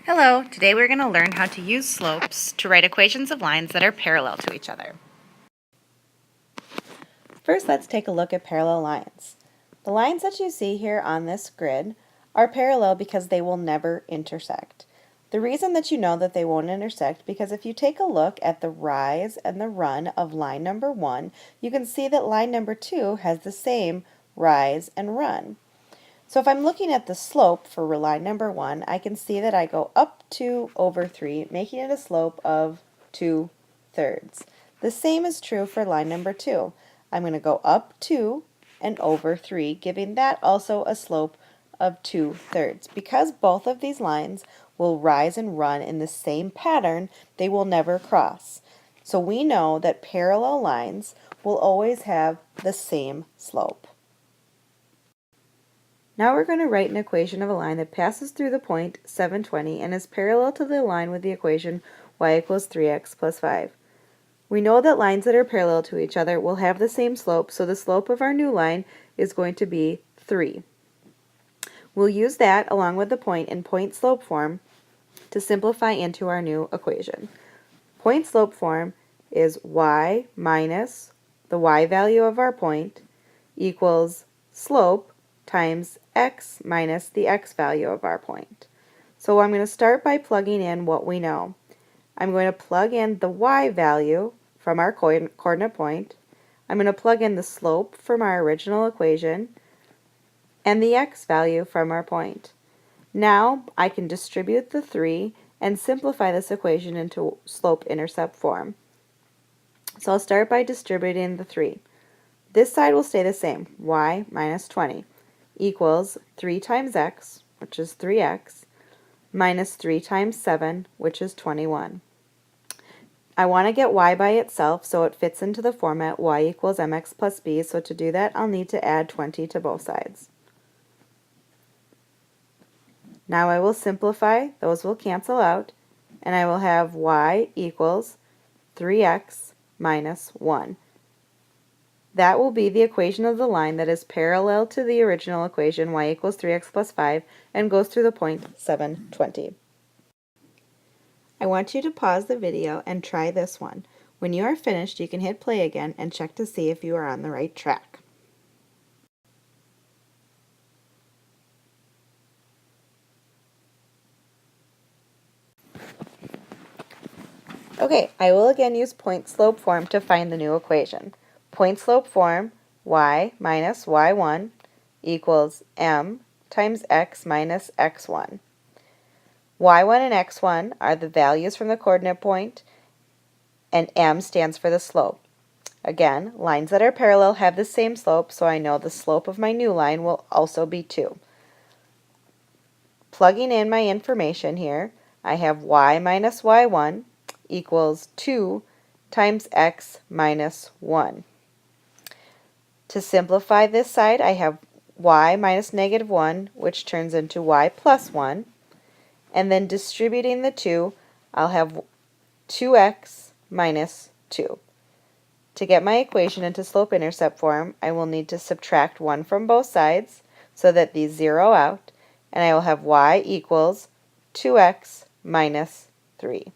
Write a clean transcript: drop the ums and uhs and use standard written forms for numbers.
Hello, today we're going to learn how to use slopes to write equations of lines that are parallel to each other. First, let's take a look at parallel lines. The lines that you see here on this grid are parallel because they will never intersect. The reason that you know that they won't intersect because if you take a look at the rise and the run of line number 1, you can see that line number 2 has the same rise and run. So if I'm looking at the slope for line number 1, I can see that I go up 2 over 3, making it a slope of 2/3. The same is true for line number 2. I'm going to go up 2 and over 3, giving that also a slope of 2/3. Because both of these lines will rise and run in the same pattern, they will never cross. So we know that parallel lines will always have the same slope. Now we're going to write an equation of a line that passes through the point 720 and is parallel to the line with the equation y equals 3x plus 5. We know that lines that are parallel to each other will have the same slope, so the slope of our new line is going to be 3. We'll use that along with the point in point slope form to simplify into our new equation. Point slope form is y minus the y value of our point equals slope times x minus the x value of our point. So I'm going to start by plugging in what we know. I'm going to plug in the y value from our coordinate point. I'm going to plug in the slope from our original equation and the x value from our point. Now I can distribute the 3 and simplify this equation into slope-intercept form. So I'll start by distributing the 3. This side will stay the same, y minus 20 equals 3 times x, which is 3x, minus 3 times 7, which is 21. I want to get y by itself so it fits into the format y equals mx plus b, so to do that I'll need to add 20 to both sides. Now I will simplify, those will cancel out, and I will have y equals 3x minus 1. That will be the equation of the line that is parallel to the original equation, y equals 3x plus 5, and goes through the point 720. I want you to pause the video and try this one. When you are finished, you can hit play again and check to see if you are on the right track. Okay, I will again use point slope form to find the new equation. Point slope form, y minus y1 equals m times x minus x1. y1 and x1 are the values from the coordinate point, and m stands for the slope. Again, lines that are parallel have the same slope, so I know the slope of my new line will also be 2. Plugging in my information here, I have y minus y1 equals 2 times x minus 1. To simplify this side, I have y minus negative 1, which turns into y plus 1. And then distributing the 2, I'll have 2x minus 2. To get my equation into slope-intercept form, I will need to subtract 1 from both sides so that these zero out, and I will have y equals 2x minus 3.